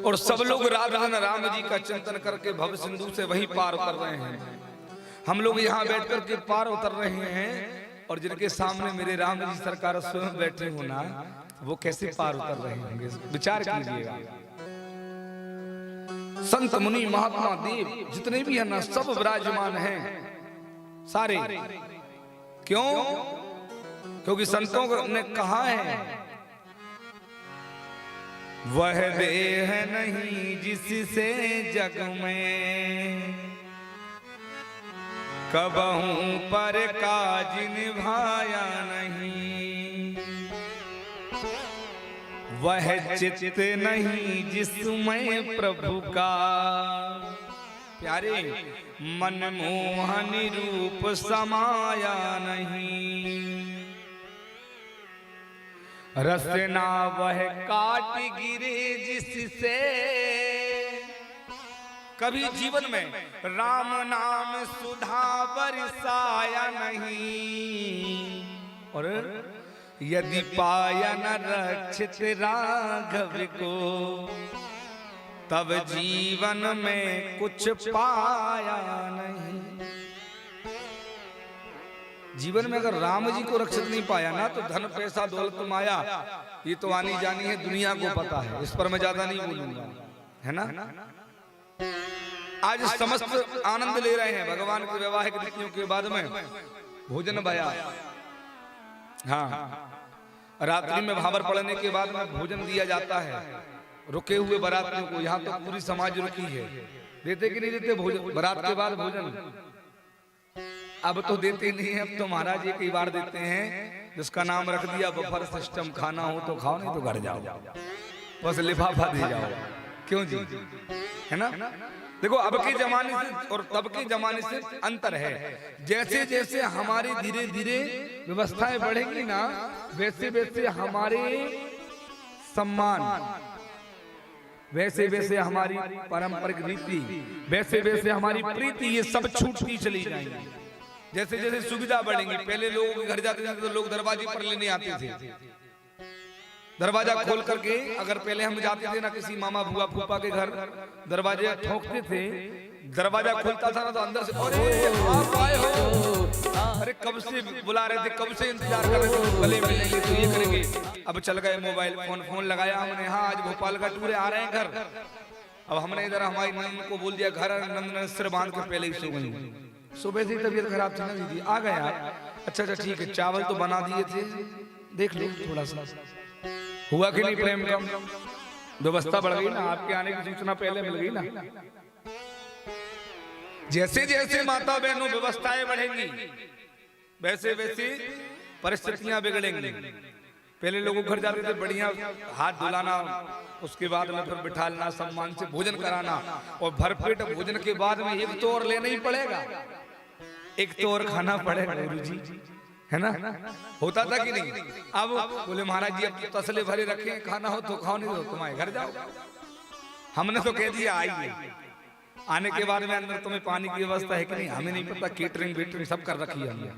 और सब लोग रात दिन राम जी का चिंतन करके भव सिंधु से वहीं पार उतर रहे हैं। हम लोग यहाँ बैठ कर के पार उतर रहे हैं और जिनके सामने मेरे राम जी सरकार स्वयं बैठे हो ना, वो कैसे पार उतर रहे होंगे, विचार कीजिएगा। संत मुनि महात्मा देव जितने भी हैं ना, सब विराजमान हैं सारे। क्यों? क्योंकि संतों ने कहा है, वह देह नहीं जिससे जग में कबहू पर काज निभाया नहीं, वह चित्त नहीं जिसमें प्रभु का प्यारे मनमोहन रूप समाया नहीं, रसना वह काट गिरे जिससे कभी जीवन में राम नाम सुधा बरसाया नहीं, और यदि पाया न रक्षित राघव को तब जीवन में कुछ पाया नहीं। जीवन में अगर राम जी को रक्षित नहीं पाया ना, तो धन पैसा दौलत माया ये तो आनी जानी है, दुनिया को पता है, इस पर मैं ज्यादा नहीं बोलूंगा, है ना। आज समस्त आनंद ले रहे हैं भगवान के वैवाहिक रीतियों के बाद में भोजन भया। हाँ, रात्रि में भावर पड़ने के बाद में भोजन दिया जाता है रुके हुए बारातियों को। यहाँ तो पूरी समाज रुकी है, देते कि नहीं देते भोजन बारात के बाद भोजन? अब तो देते नहीं है, अब तो महाराज एक ही बार देते हैं, जिसका नाम रख दिया बफर सिस्टम, खाना हो तो खाओ नहीं तो घर जाओ, बस लिफाफा दे जाओ। क्यों जी, है ना। देखो अब के जमाने से और तब के जमाने से अंतर है। जैसे जैसे हमारी धीरे धीरे व्यवस्थाएं बढ़ेंगी ना, वैसे वैसे हमारे सम्मान, वैसे वैसे हमारी पारंपरिक रीति, वैसे वैसे हमारी प्रीति, ये सब छूटती चली जाएंगी। जैसे जैसे सुविधा बढ़ेंगी, पहले लोगों के घर जाते थे तो लोग दरवाजे पर लेने आते थे, दरवाजा खोल करके। अगर पहले हम जाते थे ना किसी मामा बुआ फूफा के घर, दरवाजे ठोकते थे, दरवाजा खुलता था ना तो अंदर से अरे आप आए हो, अरे कब से बुला रहे थे, कब से इंतजार कर रहे थे, गले मिलेंगे तो ये करेंगे। अब चल गए मोबाइल फोन लगाया हमने, हाँ आज भोपाल का टूर आ रहे हैं घर। अब हमने इधर हमारी नंद को बोल दिया घर, नंद ने सिर बांध के पहले ही सो गई। सुबह से तबीयत खराब थी ना दीदी, आ गया। अच्छा ठीक है, चावल तो बना दिए थे, देख लो थोड़ा सा हुआ कि नहीं प्रेम कम, व्यवस्था बढ़ गई ना, आपके आने की सूचना पहले मिल गई ना। जैसे जैसे माता बहनों व्यवस्थाएं बढ़ेंगी, वैसे वैसे परिस्थितियां बिगड़ेंगी। पहले लोगों घर जाते थे, बढ़िया हाथ धुलाना, उसके बाद में फिर बिठालना, सम्मान से भोजन कराना, और भरपेट भोजन के बाद में एक तो और लेना ही पड़ेगा, एक तो और खाना पड़ेगा गुरुजी, है ना। होता था कि नहीं? अब बोले महाराज जी अब तो तसले भरे रखे, खाना हो तो खाओ, नहीं तो तुम्हारे घर जाओ। हमने तो कह दिया आइए, आने के बाद में अंदर तुम्हें पानी की व्यवस्था है कि नहीं हमें नहीं पता, केटरिंग वेटरिंग सब कर रखी है हमने।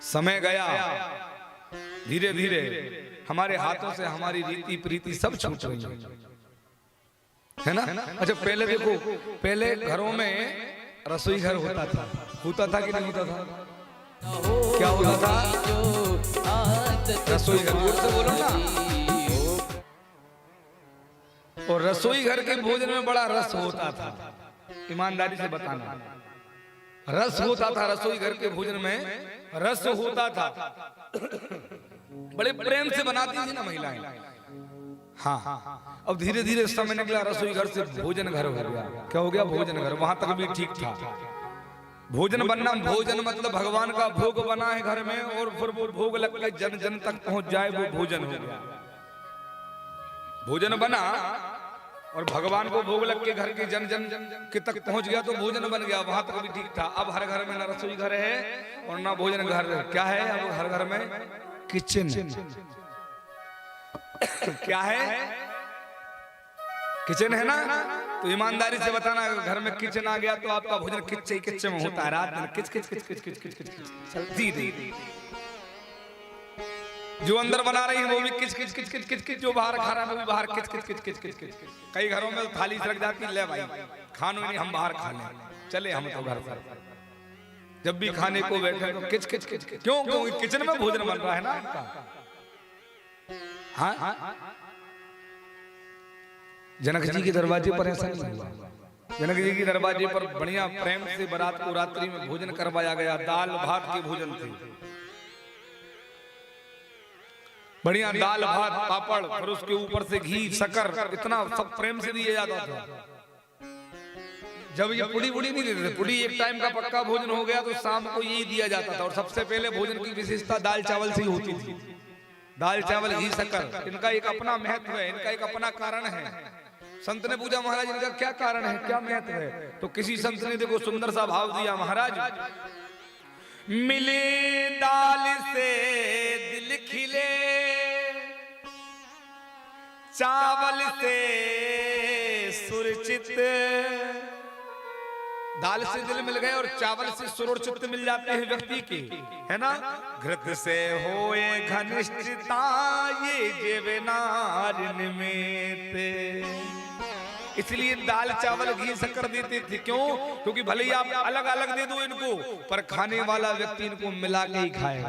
समय गया, धीरे धीरे हमारे हाथों से हमारी रीति प्रीति सब छूट रही है ना। अच्छा पहले देखो, पहले घरों में रसोई घर होता था कि नहीं होता था? क्या होता था? रसोई घर, जोर से बोलो ना। और रसोई घर के भोजन में बड़ा रस होता था, ईमानदारी से बताना, रस होता था रसोई घर के भोजन में, रस होता था। बड़े प्रेम से बनाती थी ना महिलाएं। हाँ, अब धीरे धीरे समय निकला, रसोई घर से भोजन घर हो गया। क्या हो गया? भोजन घर। वहां तक भी ठीक था, भोजन बनना, भोजन मतलब भगवान का भोग बना है घर में, और फिर वो भोग लग के जन जन तक पहुंच जाए, वो भोजन हो गया। भोजन बना और भगवान को भोग लग के घर के जन जन के तक पहुंच गया तो भोजन बन गया, वहां तक भी ठीक था। अब हर घर में ना रसोई घर है और ना भोजन घर। क्या है अब हर घर में? किचन। क्या है? किचन है ना। तो ईमानदारी से बताना, घर में किचन आ गया तो आपका भोजन किच में होता है, रात दिन किच किच किच किच किच किच किच चलती रही। जो अंदर बना रही है वो भी किच किच किच किच किच किच, जो बाहर खा रहा है वो भी बाहर किच किच किच किच किच किच। कई घरों में थाली सड़क जाती है, ले भाई खानो नहीं, हम बाहर खा लें, चले हम तो घर पर। जब भी खाने को बैठे तो किच किच किच किच। क्यों? क्यों? किचन में भोजन बन रहा है ना आपका। हाँ, जनक जी के दरवाजे पर ऐसा नहीं हुआ। जनक जी के दरवाजे पर बढ़िया प्रेम से बारात को रात्रि में भोजन करवाया गया। दाल भात के भोजन थे, बढ़िया दाल भात पापड़, और उसके ऊपर से घी शक्कर, इतना सब प्रेम से दिया जाता था। जब ये पुड़ी बुड़ी नहीं देते थे, पुड़ी एक टाइम का पक्का भोजन हो गया तो शाम को यही दिया जाता था। और सबसे पहले भोजन की विशेषता दाल चावल से ही होती थी। दाल चावल घी शक्कर, इनका एक अपना महत्व है, इनका एक अपना कारण है। संत ने पूछा महाराज इनका क्या कारण है, क्या महत्व है? तो किसी संत ने देखो सुंदर सा भाव दिया, महाराज मिले दाल से दिल खिले, चावल से सुरचित। दाल से दिल मिल गए और चावल से सुर और चित्त मिल जाते हैं व्यक्ति के, है ना। घृत से होए घनिष्ठता ये जेवनार निमित्त। इसलिए दाल चावल घी शक्कर देते थे। क्यों? क्योंकि भले ही आप अलग अलग दे दो इनको, पर खाने वाला व्यक्ति इनको मिला के ही खाएगा।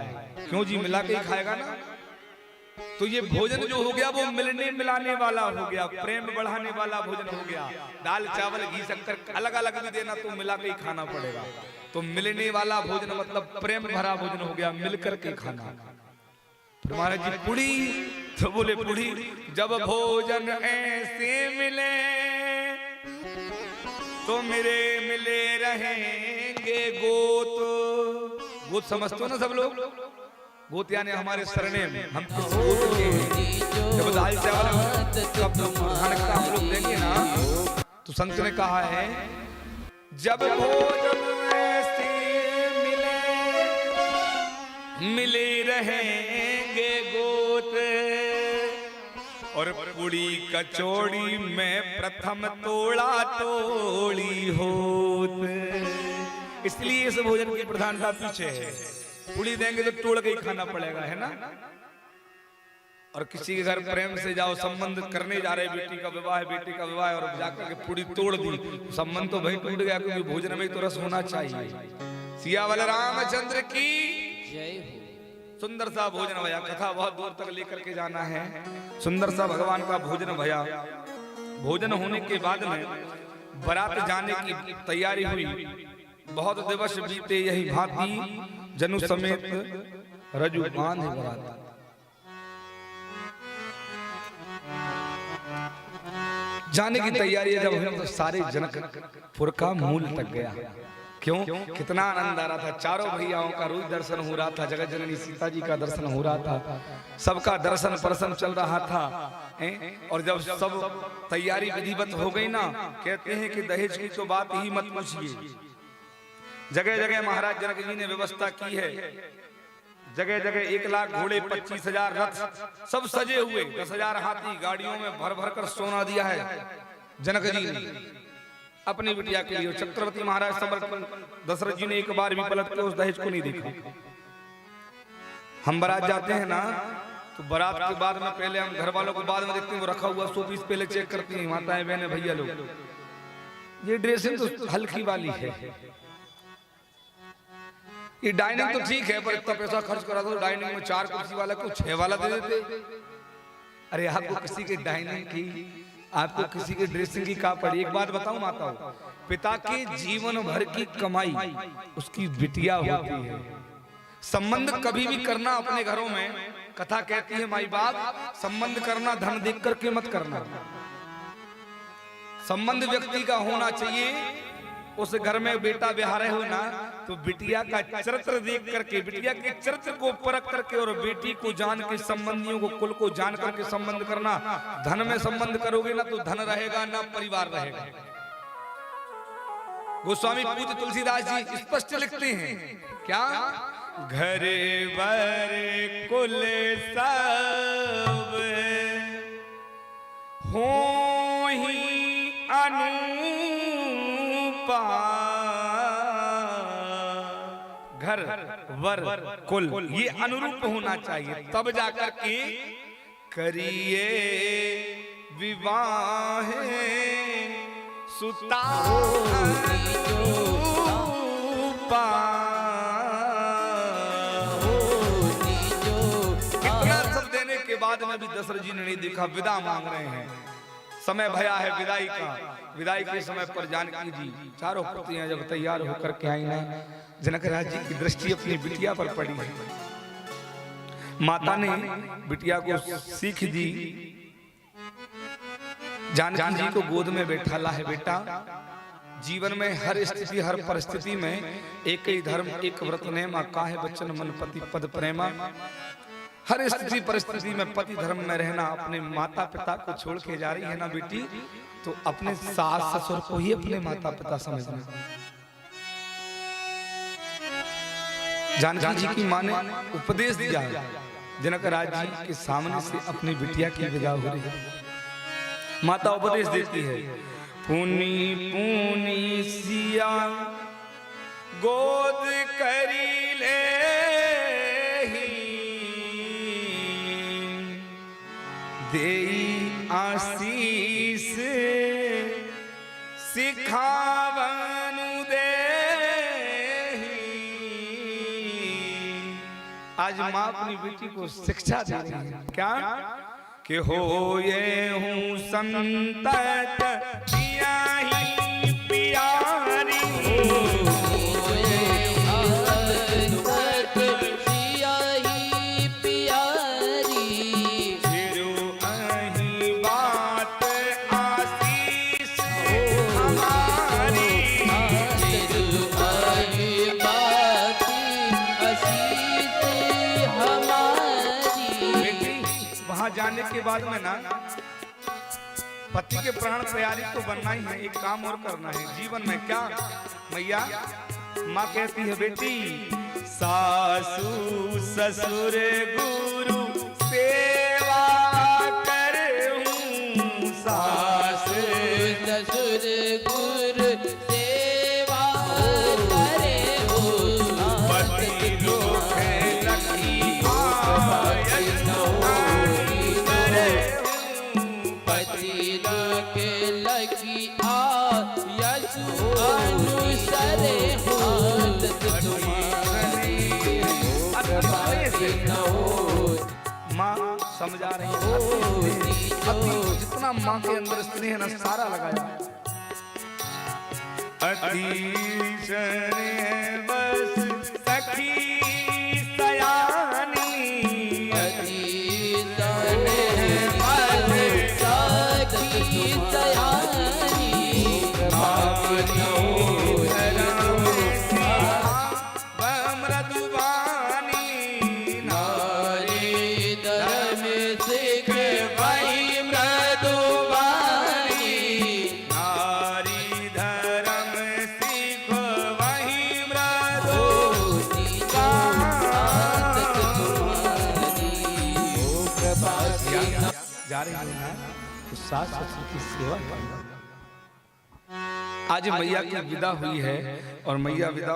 क्यों जी? मिला के ही खाएगा ना। तो ये भोजन जो हो गया वो मिलने मिलाने वाला हो गया, प्रेम बढ़ाने वाला भोजन हो गया। दाल चावल घी शक्कर अलग अलग भी देना तो मिला के ही खाना पड़ेगा। तो मिलने वाला भोजन मतलब प्रेम भरा भोजन हो गया, मिलकर के खाना। महाराज जी पुड़ी, तो बोले पुड़ी जब भोजन ऐसे मिले तो मेरे मिले रहेंगे गोत। गोत समझते हो ना सब लोग? गोत यानी हमारे सरने में हम गोत के हैं। जब दाल चावल का हम लोग देंगे ना, तो संत ने कहा है जब भोजन ऐसे मिले रहेंगे गोत, और पूड़ी कचौड़ी में प्रथम तोड़ा तोड़ी होत। इसलिए इस भोजन की प्रधानता पीछे है। पूड़ी देंगे तो तोड़ के ही खाना पड़ेगा, है ना। और किसी के घर प्रेम से जाओ, संबंध करने जा रहे, बेटी का विवाह है, बेटी का विवाह है, और जाकर के पूड़ी तोड़ दी, संबंध तो भाई टूट गया। क्योंकि भोजन में तो रस होना चाहिए। सिया वाले रामचंद्र की जय हो। सुंदर सा भोजन भया, कथा बहुत दूर तक लेकर के जाना है। सुंदर सा भगवान का भोजन भया। भोजन होने के बाद में बारात जाने की तैयारी हुई। बहुत दिवस बीते यही भांति जनु समेत रजू बांध बारात। जाने की तैयारी है। जब हम तो सारे जनकपुर का मूल तक गया। क्यों? कितना आनंद आ रहा था। चारों भैयाओं का रोज दर्शन हो रहा था। जगत जननी सीता जी का दर्शन हो रहा था। सबका दर्शन प्रसन्न चल रहा था। और जब सब तैयारी विधिवत हो गई ना, कहते हैं कि दहेज की तो बात ही मत पूछिए। जगह जगह महाराज जनक जी ने व्यवस्था की है। जगह जगह 1 लाख घोड़े, 25,000 रथ, सब सजे हुए, 10,000 हाथी गाड़ियों में भर भर कर सोना दिया है जनक जी ने अपनी बिटिया के लिए। चक्रवर्ती महाराज समर्पण दशरथ जी ने एक बार भी पलट के उस दहेज को नहीं देखा। हम बारात जाते हैं ना, तो बारात के बाद में पहले हम घर वालों को बाद में देखते हैं, वो रखा हुआ शोपीस पहले चेक करती हैं माताएं बहनें भैया लोग। ये ड्रेसिंग तो हल्की वाली है, ये डाइनिंग तो ठीक है, पर इतना पैसा खर्च करा तो डाइनिंग में 4 कुर्सी वाला को 6 वाला दे देते। अरे आपको किसी के डाइनिंग की, आपको किसी के ड्रेसिंग की क्या पड़ी? एक बात बताऊं माताओं, पिता के जीवन भर की कमाई उसकी बिटिया होती है। संबंध कभी भी करना अपने घरों में, कथा कहती है माई बाप, संबंध करना धन देख करके मत करना। संबंध व्यक्ति का होना चाहिए। उस घर में बेटा ब्याह रहे हो ना, तो बिटिया का चरित्र देख करके, बिटिया के चरित्र को परख करके और बेटी को जान के, संबंधियों को, कुल को जान करके संबंध करना। धन में संबंध करोगे ना तो धन रहेगा ना परिवार रहेगा। गोस्वामी पूज्य तुलसीदास जी स्पष्ट लिखते हैं क्या? घर बर कुल सब हो ही अनुपा, घर वर कुल ये अनुरूप होना चाहिए, तब जाकर के करिए विवाह सुता इतना सब देने के बाद में भी दशरथ जी ने नहीं देखा, विदा मांग रहे हैं। समय भया है विदाई का। विदाई के समय पर जानकी जी चारों पुत्रियां जब तैयार होकर के आई ना, जनक राज जी की दृष्टि अपनी बिटिया पर पड़ी है। माता ने बिटिया को सीख दी, जानकी जी को गोद में बैठाला है, बेटा जीवन में हर स्थिति हर परिस्थिति में एक ही धर्म एक व्रत नेमा, काहे बचन मन पति पद प्रेमा। हर स्थिति परिस्थिति में पति धर्म में रहना। अपने माता पिता को छोड़ के जा रही है ना बेटी, तो अपने सास ससुर को ही अपने माता पिता समझना। जानकी जी की मां ने उपदेश दिया, जनक राज जी के सामने से अपनी बिटिया की विदा हो रही है। माता उपदेश देती है, पुनी पुनी सिया गोद करी ले देई आशीष सिखावनु दे। आज माँ अपनी बेटी को शिक्षा दे रही है, क्या कि हो ये हूँ संतत पिया ही प्यारी, जाने के बाद में ना पति के प्राण प्यारी तो बनना ही है, एक काम और करना है जीवन में। क्या मैया माँ कहती है, बेटी सासू ससुर गुरु सेवा करूं, सासू ससुर गुरु सेवा करे हो, पति लोग लकी माँ समझा रही है। जितना माँ के अंदर स्नेह ना सारा लगाया, अति बस सखी सयानी, अति सखी सयानी, जा रही है ना, तो सास ससुर की सेवा करना। आज मैया की विदा हुई है और मैया विदा